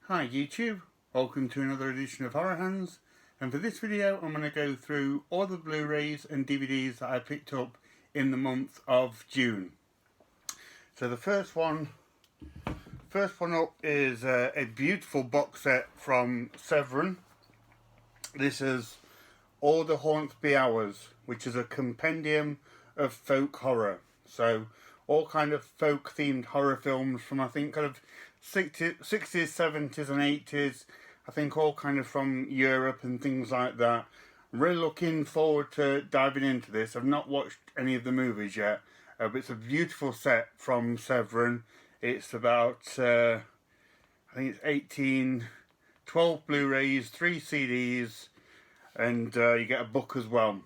Hi YouTube, welcome to another edition of Horror Hounds, and for this video I'm going to go through all the Blu-rays and DVDs that I picked up in the month of June. So the first one up is a beautiful box set from Severin. This is All the Haunts Be Ours, which is a compendium of folk horror. So all kind of folk themed horror films from I think kind of 60s, 70s and 80s. I think all kind of from Europe and things like that. I'm really looking forward to diving into this. I've not watched any of the movies yet, but it's a beautiful set from Severin. It's about, I think it's 12 Blu-rays, 3 CDs, and you get a book as well.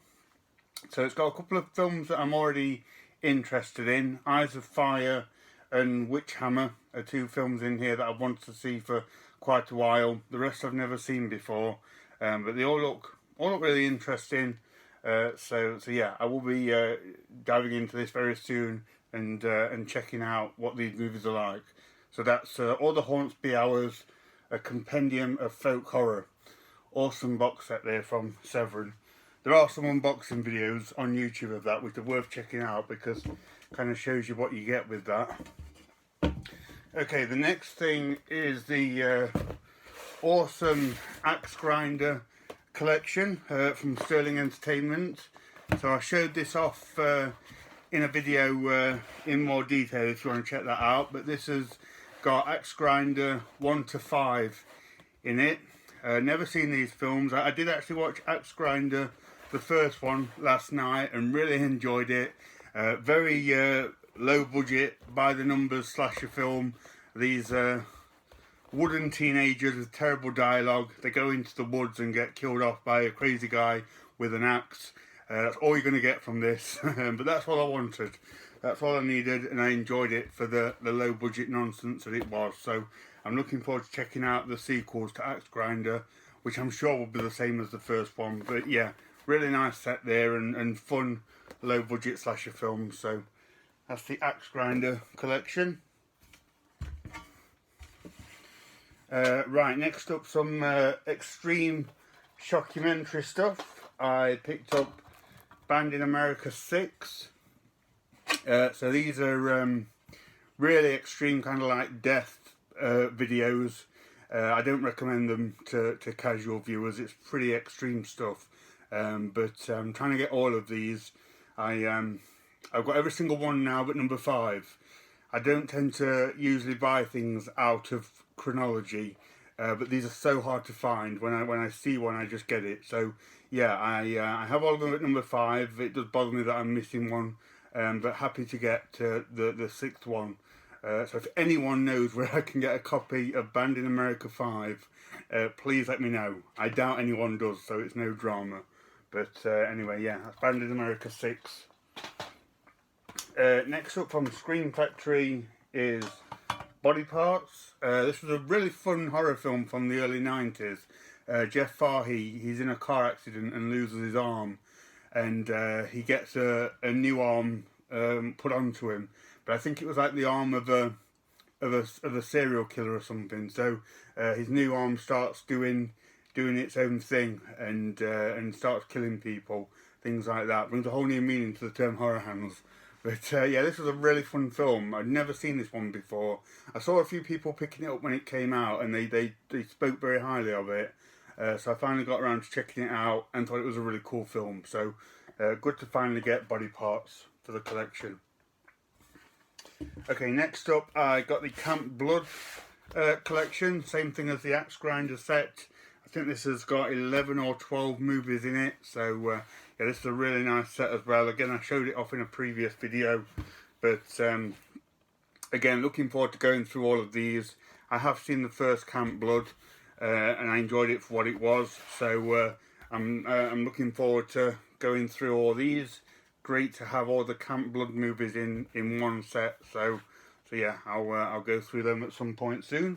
So it's got a couple of films that I'm already interested in. Eyes of Fire and Witchhammer are 2 films in here that I've wanted to see for quite a while. The rest I've never seen before, but they all look really interesting. So yeah, I will be diving into this very soon and checking out what these movies are like. So that's All the Haunts Be Ours, a compendium of folk horror. Awesome box set there from Severin. There are some unboxing videos on YouTube of that which are worth checking out because it kind of shows you what you get with that. Okay, the next thing is the awesome Axe Grinder collection from Sterling Entertainment. So I showed this off in a video in more detail if you want to check that out. But this has got Axe Grinder 1 to 5 in it. Never seen these films. I did actually watch Axe Grinder, the first one, last night and really enjoyed it. Very low budget, by the numbers slasher film. These wooden teenagers with terrible dialogue. They go into the woods and get killed off by a crazy guy with an axe. That's all you're going to get from this. But that's all I wanted. That's all I needed, and I enjoyed it for the low budget nonsense that it was. So I'm looking forward to checking out the sequels to Axe Grinder, which I'm sure will be the same as the first one. But yeah, really nice set there and fun low budget slasher films. So that's the Axe Grinder collection. Right, next up some extreme shockumentary stuff. I picked up Banned in America 6. So these are really extreme, kind of like death videos. I don't recommend them to casual viewers. It's pretty extreme stuff. But I'm trying to get all of these. I've got every single one now but number 5. I don't tend to usually buy things out of chronology, but these are so hard to find. When I see one, I just get it. So yeah, I have all of them at number 5. It does bother me that I'm missing one, but happy to get the 6th one. So if anyone knows where I can get a copy of Banned in America 5, please let me know. I doubt anyone does, so it's no drama. But anyway, yeah, that's Banned in America 6. Next up from Scream Factory is Body Parts. This was a really fun horror film from the early 90s. Jeff Fahey, he's in a car accident and loses his arm, and he gets a new arm put onto him. But I think it was like the arm of a serial killer or something. So his new arm starts doing its own thing and starts killing people, things like that. Brings a whole new meaning to the term horror hounds. But yeah, this was a really fun film. I'd never seen this one before. I saw a few people picking it up when it came out, and they spoke very highly of it. So I finally got around to checking it out and thought it was a really cool film. So good to finally get Body Parts for the collection. Okay, next up I got the Camp Blood collection. Same thing as the Axe Grinder set. I think this has got 11 or 12 movies in it. So yeah, this is a really nice set as well. Again, I showed it off in a previous video. But again, looking forward to going through all of these. I have seen the first Camp Blood and I enjoyed it for what it was. So I'm looking forward to going through all these. Great to have all the Camp Blood movies in one set. So yeah, I'll go through them at some point soon.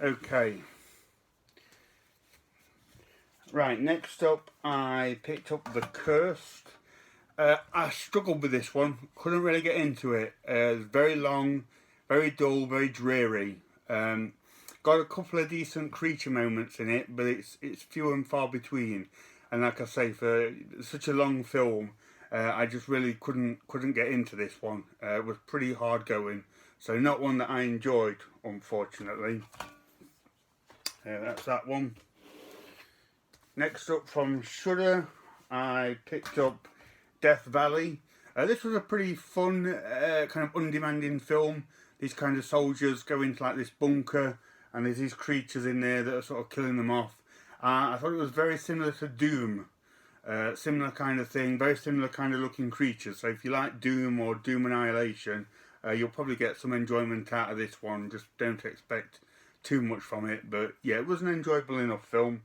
Okay. Right, next up I picked up The Cursed. I struggled with this one, couldn't really get into it. It's very long, very dull, very dreary. Got a couple of decent creature moments in it, but it's few and far between. And like I say, for such a long film, I just really couldn't get into this one. It was pretty hard going, so not one that I enjoyed, unfortunately. That's that one. Next up from Shudder, I picked up Death Valley. This was a pretty fun, kind of undemanding film. These kind of soldiers go into like this bunker, and there's these creatures in there that are sort of killing them off. I thought it was very similar to Doom. Similar kind of thing, very similar kind of looking creatures. So if you like Doom or Doom Annihilation, you'll probably get some enjoyment out of this one. Just don't expect too much from it. But yeah, it was an enjoyable enough film.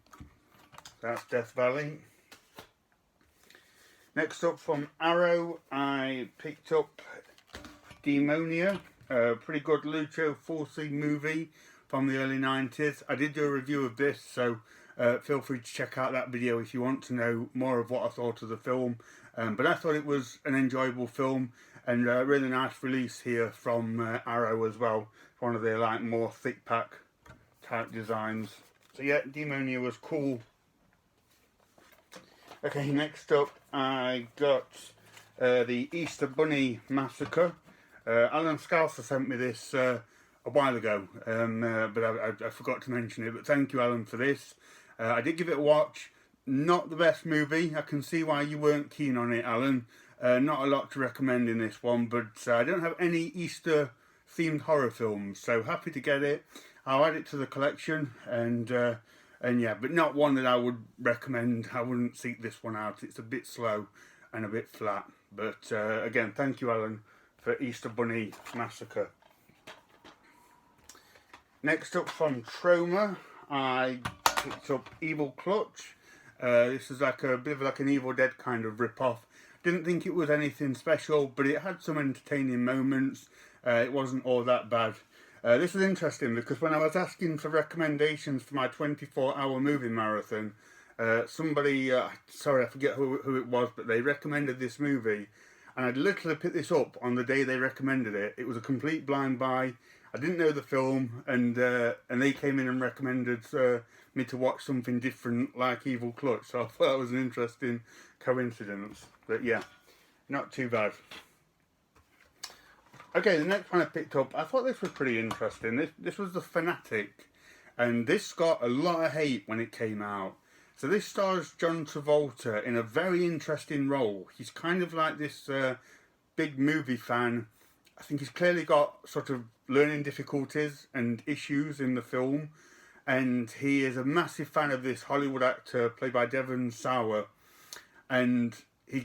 That's Death Valley. Next up from Arrow, I picked up Demonia. Pretty good Lucio Fulci movie from the early 90s. I did do a review of this, so feel free to check out that video if you want to know more of what I thought of the film. But I thought it was an enjoyable film, and a really nice release here from Arrow as well. One of their like more thick pack type designs. So yeah, Demonia was cool. Okay, next up I got the Easter Bunny Massacre. Alan Scalcer sent me this a while ago, but I forgot to mention it. But thank you, Alan, for this. I did give it a watch. Not the best movie. I can see why you weren't keen on it, Alan. Not a lot to recommend in this one, but I don't have any Easter themed horror films, so happy to get it. I'll add it to the collection, and yeah, but not one that I would recommend. I wouldn't seek this one out. It's a bit slow and a bit flat. But again, thank you, Alan, for Easter Bunny Massacre. Next up from Troma, I picked up Evil Clutch. This is like a bit of like an Evil Dead kind of rip-off. Didn't think it was anything special, but it had some entertaining moments. It wasn't all that bad. This was interesting because when I was asking for recommendations for my 24-hour movie marathon, somebody, sorry I forget who it was, but they recommended this movie, and I'd literally picked this up on the day they recommended it. It was a complete blind buy. I didn't know the film, and they came in and recommended me to watch something different like Evil Clutch, so I thought that was an interesting coincidence. But yeah, not too bad. Okay, the next one I picked up, I thought this was pretty interesting. This was The Fanatic, and this got a lot of hate when it came out. So this stars John Travolta in a very interesting role. He's kind of like this big movie fan. I think he's clearly got sort of learning difficulties and issues in the film, and he is a massive fan of this Hollywood actor played by Devon Sawa, and he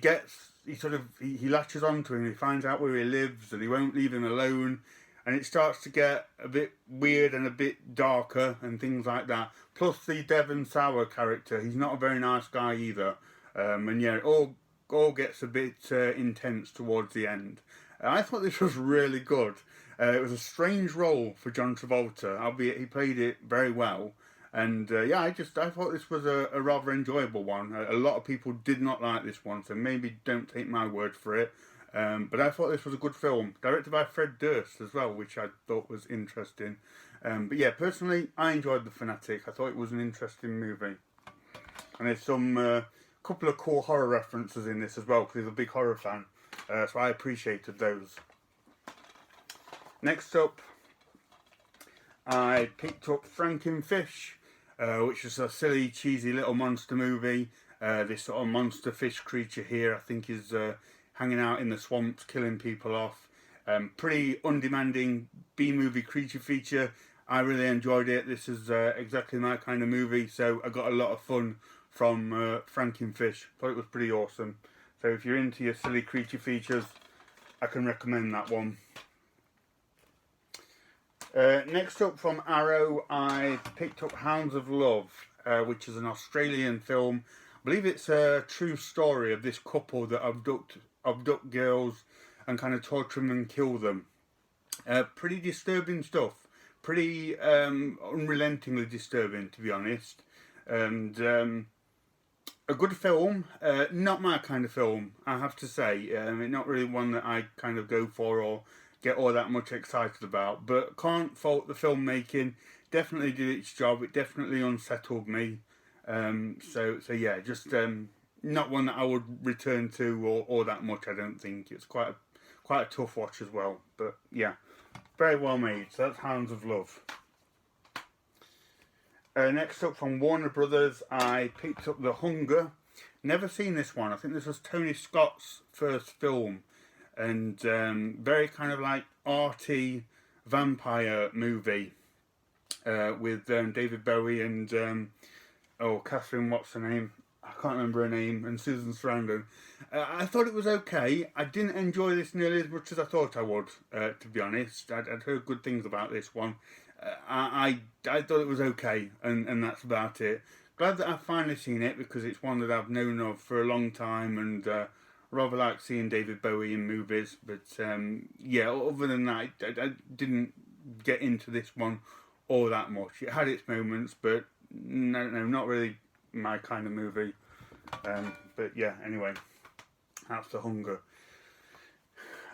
latches onto him. He finds out where he lives, and he won't leave him alone, and it starts to get a bit weird and a bit darker and things like that. Plus the Devon Sawa character, he's not a very nice guy either, and yeah, it all gets a bit intense towards the end. I thought this was really good. It was a strange role for John Travolta, albeit he played it very well. And yeah, I thought this was a rather enjoyable one. A lot of people did not like this one, so maybe don't take my word for it. But I thought this was a good film, directed by Fred Durst as well, which I thought was interesting. But yeah, personally, I enjoyed The Fanatic. I thought it was an interesting movie. And there's some couple of cool horror references in this as well, because he's a big horror fan. So I appreciated those. Next up, I picked up Frankenfish, which is a silly, cheesy little monster movie. This sort of monster fish creature here, I think, is hanging out in the swamps, killing people off. Pretty undemanding B-movie creature feature. I really enjoyed it. This is exactly my kind of movie, so I got a lot of fun from Frankenfish. Thought it was pretty awesome. So if you're into your silly creature features, I can recommend that one. Next up from Arrow, I picked up Hounds of Love, which is an Australian film. I believe it's a true story of this couple that abduct girls and kind of torture them and kill them. Pretty disturbing stuff. Pretty unrelentingly disturbing, to be honest. And a good film. Not my kind of film, I have to say. Not really one that I kind of go for or get all that much excited about. But can't fault the filmmaking. Definitely did its job. It definitely unsettled me. So yeah, just not one that I would return to or that much. I don't think it's quite a tough watch as well. But yeah, very well made. So that's Hounds of Love. Next up from Warner Brothers, I picked up The Hunger. Never seen this one. I think this was Tony Scott's first film, and very kind of like arty vampire movie with David Bowie and Catherine, what's her name? I can't remember her name, and Susan Sarandon. I thought it was okay. I didn't enjoy this nearly as much as I thought I would, to be honest. I'd heard good things about this one. I thought it was okay, and that's about it. Glad that I've finally seen it, because it's one that I've known of for a long time, and rather like seeing David Bowie in movies. But yeah, other than that, I didn't get into this one all that much. It had its moments, but no, not really my kind of movie. But yeah, anyway, that's The Hunger.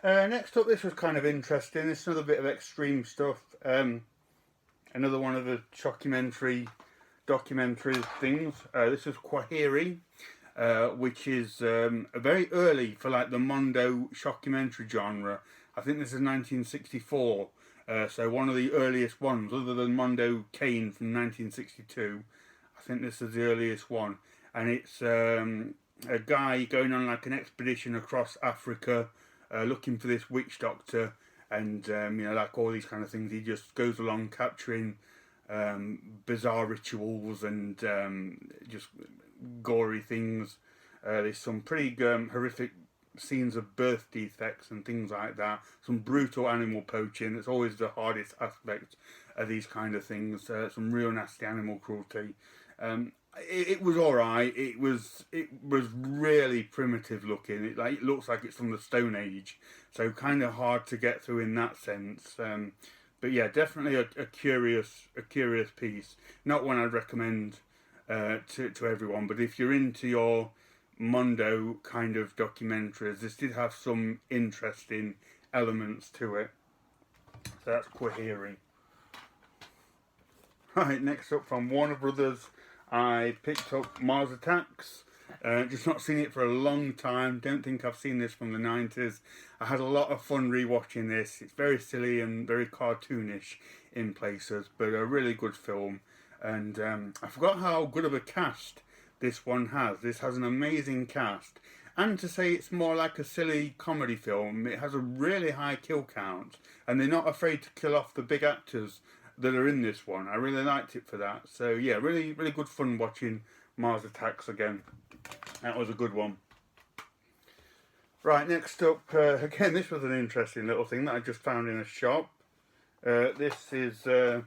Next up, this was kind of interesting. This is another bit of extreme stuff. Another one of the documentary things. This is Kwaheri, which is very early for like the Mondo shockumentary genre. I think this is 1964, so one of the earliest ones, other than Mondo Kane from 1962. I think this is the earliest one, and it's a guy going on like an expedition across Africa, looking for this witch doctor. And like all these kind of things, he just goes along capturing bizarre rituals and just gory things. There's some pretty horrific scenes of birth defects and things like that. Some brutal animal poaching. It's always the hardest aspect of these kind of things. Some real nasty animal cruelty. It was alright. It was really primitive looking. It looks like it's from the Stone Age, so kind of hard to get through in that sense. But yeah, definitely a curious piece. Not one I'd recommend to everyone, but if you're into your Mondo kind of documentaries, this did have some interesting elements to it. So that's Kwaheri. Right, next up from Warner Brothers, I picked up Mars Attacks. Just not seen it for a long time. Don't think I've seen this from the 90s. I had a lot of fun rewatching this. It's very silly and very cartoonish in places, but a really good film. And I forgot how good of a cast this one has. This has an amazing cast. And to say it's more like a silly comedy film, it has a really high kill count. And they're not afraid to kill off the big actors that are in this one. I really liked it for that. So yeah, really good fun watching Mars Attacks again. That was a good one. Right, next up, again, this was an interesting little thing that I just found in a shop. This is the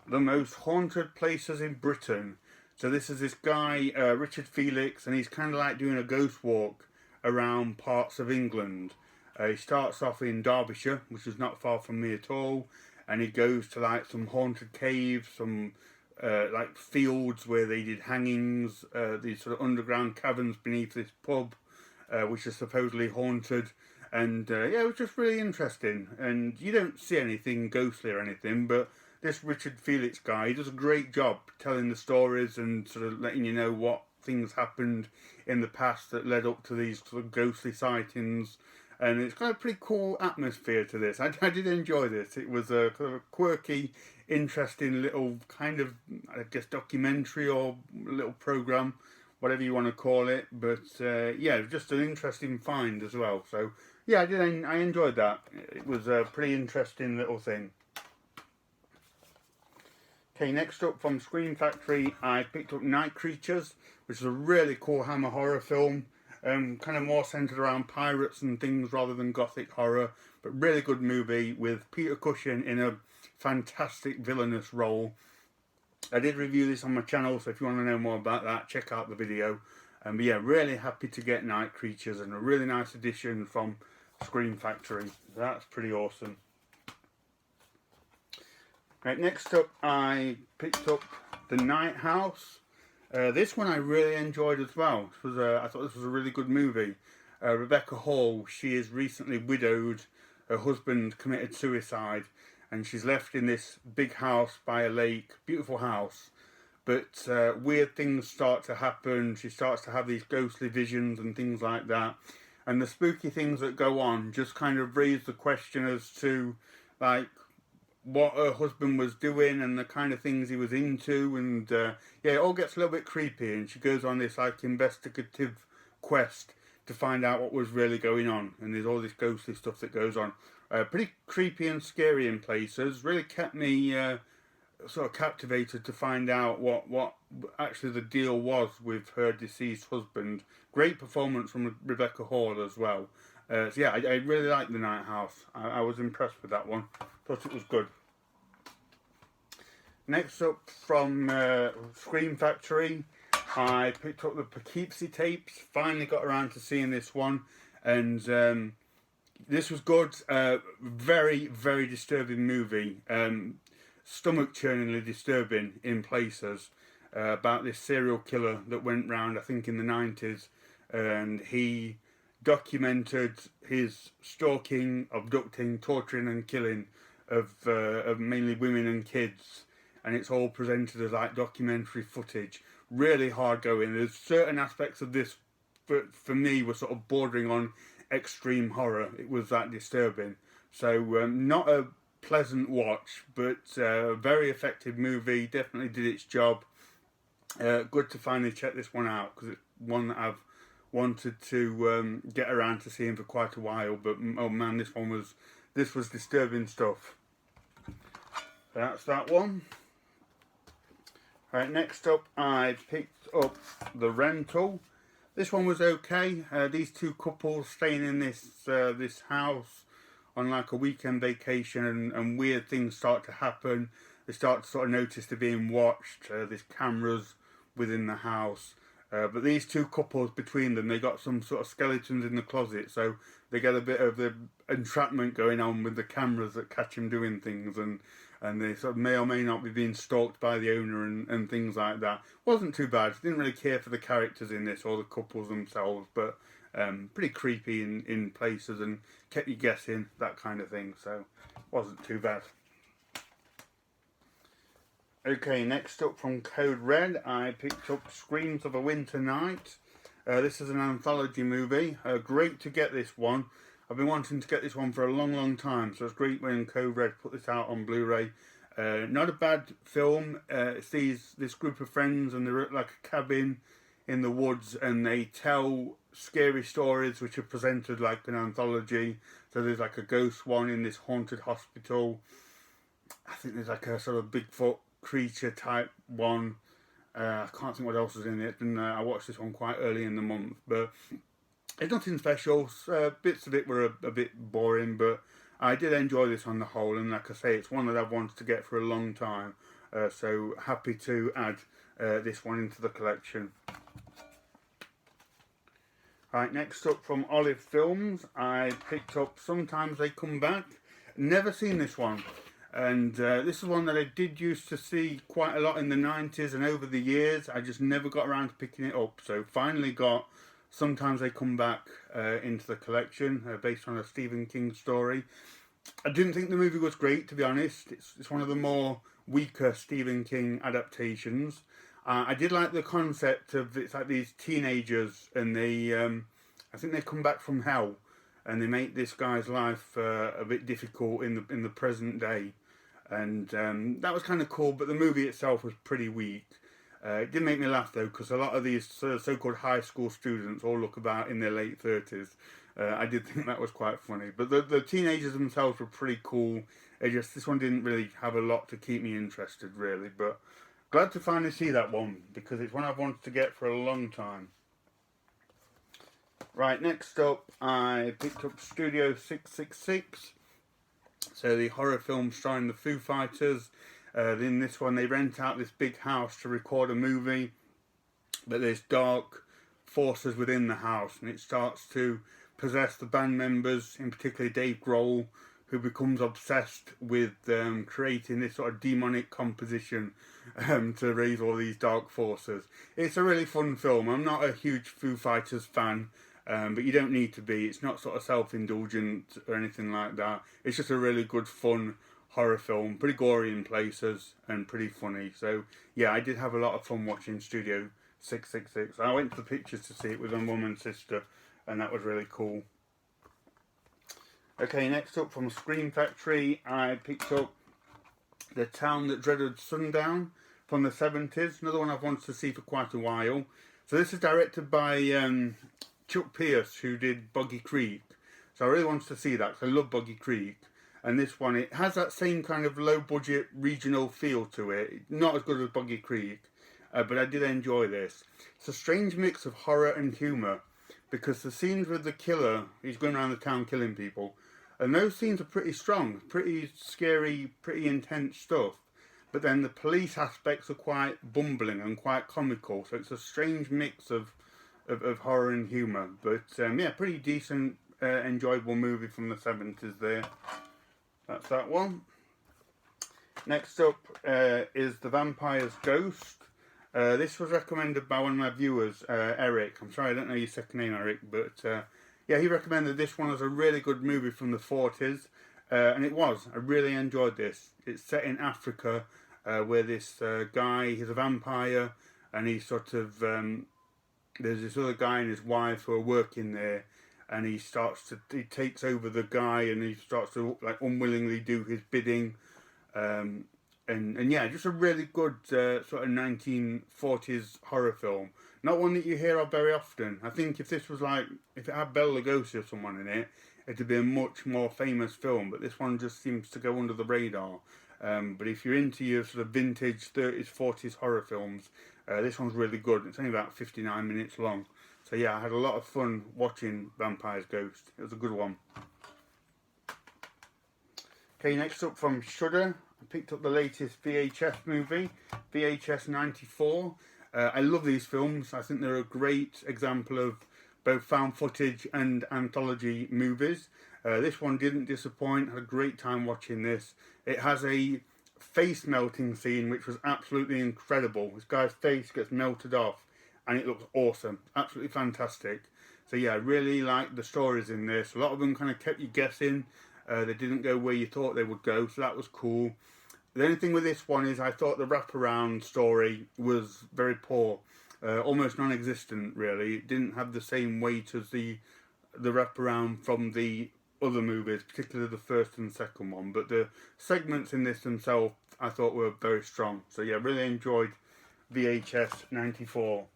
most haunted places in Britain. So this is this guy, Richard Felix, and he's kind of like doing a ghost walk around parts of England. He starts off in Derbyshire, which is not far from me at all, and he goes to like some haunted caves, some like fields where they did hangings, these sort of underground caverns beneath this pub, which is supposedly haunted. And yeah, it was just really interesting. And you don't see anything ghostly or anything, but this Richard Felix guy, he does a great job telling the stories and sort of letting you know what things happened in the past that led up to these sort of ghostly sightings. And it's got a pretty cool atmosphere to this. I did enjoy this. It was a kind of a quirky, interesting little kind of, I guess, documentary or little program, whatever you want to call it. But yeah, just an interesting find as well. So yeah, I enjoyed that. It was a pretty interesting little thing. Okay, next up from Scream Factory, I picked up Night Creatures, which is a really cool Hammer horror film. Kind of more centered around pirates and things rather than gothic horror, but really good movie with Peter Cushing in a fantastic villainous role. I did review this on my channel, so if you want to know more about that, check out the video. But yeah, really happy to get Night Creatures, and a really nice addition from Scream Factory. That's pretty awesome. Right, next up I picked up The Night House. This one I really enjoyed as well. I thought this was a really good movie. Rebecca Hall, she is recently widowed her husband committed suicide, and she's left in this big house by a lake, beautiful house. But weird things start to happen. She starts to have these ghostly visions and things like that. And the spooky things that go on just kind of raise the question as to, like, what her husband was doing and the kind of things he was into. And yeah, it all gets a little bit creepy. And she goes on this, like, investigative quest to find out what was really going on. And there's all this ghostly stuff that goes on. Pretty creepy and scary in places. Really kept me sort of captivated to find out what actually the deal was with her deceased husband. Great performance from Rebecca Hall as well. So yeah, I really liked The Night House. I was impressed with that one. Thought it was good. Next up from Scream Factory, I picked up the Poughkeepsie tapes. Finally got around to seeing this one, and this was good. Very, very disturbing movie. Stomach-churningly disturbing in places. About this serial killer that went round, I think, in the 90s, and he documented his stalking, abducting, torturing and killing of mainly women and kids, and it's all presented as like documentary footage. Really hard going. There's certain aspects of this for me were sort of bordering on extreme horror. It was that disturbing. So not a pleasant watch, but very effective movie. Definitely did its job. Good to finally check this one out, because it's one that I've wanted to get around to seeing for quite a while. But oh man, this was disturbing stuff. That's that one. Right, next up I picked up The Rental. This one was okay. These two couples staying in this house on like a weekend vacation, and weird things start to happen. They start to sort of notice they're being watched. There's cameras within the house. But these two couples, between them, they got some sort of skeletons in the closet, so they get a bit of the entrapment going on with the cameras that catch them doing things, and they sort of may or may not be being stalked by the owner and things like that. Wasn't too bad. Didn't really care for the characters in this or the couples themselves, but pretty creepy in places and kept you guessing, that kind of thing, so wasn't too bad. Okay, next up from Code Red, I picked up Screams of a Winter Night. This is an anthology movie. Great to get this one. I've been wanting to get this one for a long, long time, so it's great when Code Red put this out on Blu-ray. Not a bad film. It's this group of friends, and they're at like a cabin in the woods, and they tell scary stories which are presented like an anthology. So there's like a ghost one in this haunted hospital. I think there's like a sort of Bigfoot creature type one. I can't think what else is in it, and I watched this one quite early in the month, but it's nothing special. Bits of it were a bit boring, but I did enjoy this on the whole, and like I say, it's one that I've wanted to get for a long time, so happy to add this one into the collection. Right, next up from Olive Films, I picked up Sometimes They Come Back. Never seen this one. And this is one that I did used to see quite a lot in the 90s, and over the years I just never got around to picking it up. So finally got Sometimes They Come Back into the collection, based on a Stephen King story. I didn't think the movie was great, to be honest. It's one of the more weaker Stephen King adaptations. I did like the concept of, it's like these teenagers, and they I think they come back from hell, and they make this guy's life a bit difficult in the present day. And that was kind of cool, but the movie itself was pretty weak. It did make me laugh though, because a lot of these so-called high school students all look about in their late 30s. I did think that was quite funny, but the teenagers themselves were pretty cool. This one didn't really have a lot to keep me interested, really, but glad to finally see that one, because it's one I've wanted to get for a long time. Right, next up I picked up Studio 666. So the horror film starring the Foo Fighters. In this one they rent out this big house to record a movie, but there's dark forces within the house, and it starts to possess the band members, in particular Dave Grohl, who becomes obsessed with creating this sort of demonic composition to raise all these dark forces. It's a really fun film. I'm not a huge Foo Fighters fan. but you don't need to be. It's not sort of self-indulgent or anything like that. It's just a really good, fun horror film, pretty gory in places and pretty funny. So yeah, I did have a lot of fun watching Studio 666. I went to the pictures to see it with my mum and sister, and that was really cool. Okay, next up from Scream Factory, I picked up The Town That Dreaded Sundown from the 70s. Another one I've wanted to see for quite a while. So this is directed by Chuck Pierce, who did Boggy Creek. So I really wanted to see that because I love Boggy Creek. And this one, it has that same kind of low-budget regional feel to it. Not as good as Boggy Creek, but I did enjoy this. It's a strange mix of horror and humour, because the scenes with the killer, he's going around the town killing people, and those scenes are pretty strong, pretty scary, pretty intense stuff. But then the police aspects are quite bumbling and quite comical, so it's a strange mix of horror and humour. But yeah, pretty decent, enjoyable movie from the 70s there. That's that one. Next up is The Vampire's Ghost. This was recommended by one of my viewers, Eric. I'm sorry, I don't know your second name, Eric, but yeah, he recommended this one as a really good movie from the 40s, and it was. I really enjoyed this. It's set in Africa, where this guy, he's a vampire, and he sort of, there's this other guy and his wife who are working there, and he takes over the guy, and he starts to like unwillingly do his bidding, and yeah, just a really good sort of 1940s horror film. Not one that you hear of very often. I think if this was like, if it had Bela Lugosi or someone in it, it'd be a much more famous film, but this one just seems to go under the radar. But if you're into your sort of vintage 30s, 40s horror films, this one's really good. It's only about 59 minutes long. So yeah, I had a lot of fun watching Vampire's Ghost. It was a good one. Okay, next up from Shudder, I picked up the latest VHS movie, VHS 94. I love these films. I think they're a great example of both found footage and anthology movies. This one didn't disappoint. Had a great time watching this. It has a face melting scene which was absolutely incredible. This guy's face gets melted off and it looks awesome. Absolutely fantastic. So yeah, I really liked the stories in this. A lot of them kind of kept you guessing. They didn't go where you thought they would go, so that was cool. The only thing with this one is I thought the wraparound story was very poor. Almost non-existent, really. It didn't have the same weight as the wraparound from the other movies, particularly the first and second one. But the segments in this themselves I thought were very strong. So yeah, really enjoyed VHS 94.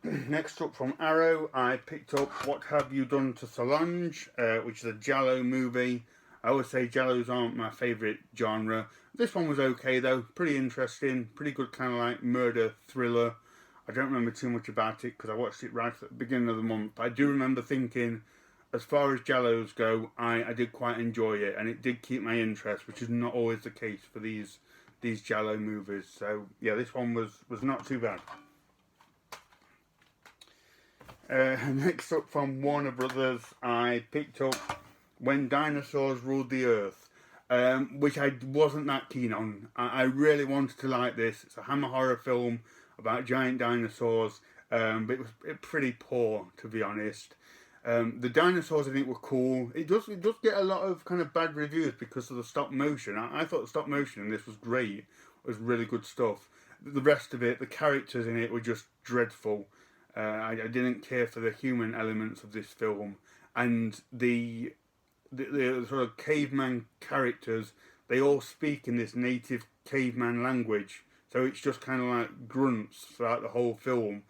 Next up from Arrow, I picked up What Have You Done to Solange, which is a Giallo movie. I always say Giallos aren't my favourite genre. This one was okay though, pretty interesting, pretty good kind of like murder thriller. I don't remember too much about it because I watched it right at the beginning of the month. I do remember thinking, as far as Giallos go, I did quite enjoy it, and it did keep my interest, which is not always the case for these Giallo movies. So yeah, this one was not too bad. Next up from Warner Brothers, I picked up When Dinosaurs Ruled the Earth, which I wasn't that keen on. I really wanted to like this. It's a Hammer horror film about giant dinosaurs, but it was pretty poor, to be honest. The dinosaurs, I think, were cool. It does get a lot of kind of bad reviews because of the stop motion. I thought the stop motion in this was great. It was really good stuff. The rest of it, the characters in it were just dreadful. I didn't care for the human elements of this film, and the sort of caveman characters, they all speak in this native caveman language, so it's just kind of like grunts throughout the whole film,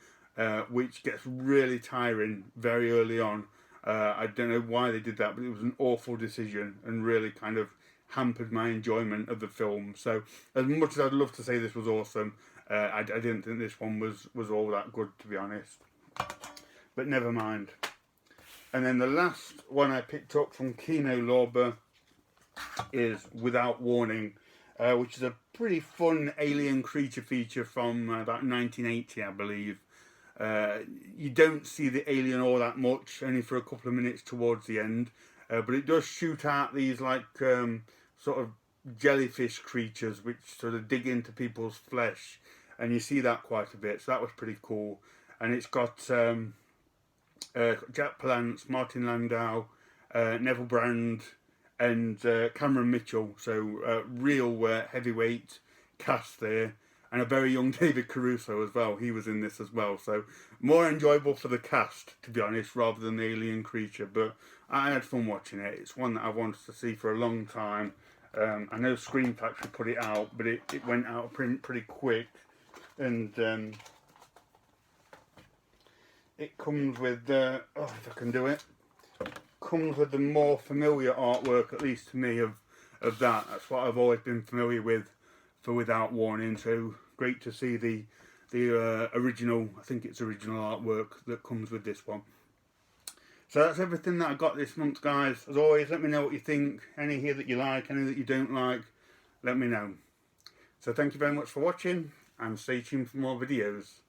which gets really tiring very early on. I don't know why they did that, but it was an awful decision and really kind of hampered my enjoyment of the film. So as much as I'd love to say this was awesome, I didn't think this one was all that good, to be honest. But never mind. And then the last one I picked up from Kino Lorber is Without Warning, which is a pretty fun alien creature feature from about 1980, I believe. You don't see the alien all that much, only for a couple of minutes towards the end. But it does shoot out these like sort of jellyfish creatures which sort of dig into people's flesh. And you see that quite a bit, so that was pretty cool. and it's got Jack Palance, Martin Landau, Neville Brand, and Cameron Mitchell. So real heavyweight cast there, and a very young David Caruso as well. He was in this as well. So more enjoyable for the cast, to be honest, rather than the alien creature. But I had fun watching it. It's one that I wanted to see for a long time. I know Screen Factory put it out, but it went out of print pretty quick. And it comes with, oh, if I can do it, comes with the more familiar artwork, at least to me, of that. That's what I've always been familiar with for Without Warning. So great to see the original, I think it's original artwork that comes with this one. So that's everything that I got this month, guys. As always, let me know what you think. Any here that you like, any that you don't like, let me know. So thank you very much for watching, and stay tuned for more videos.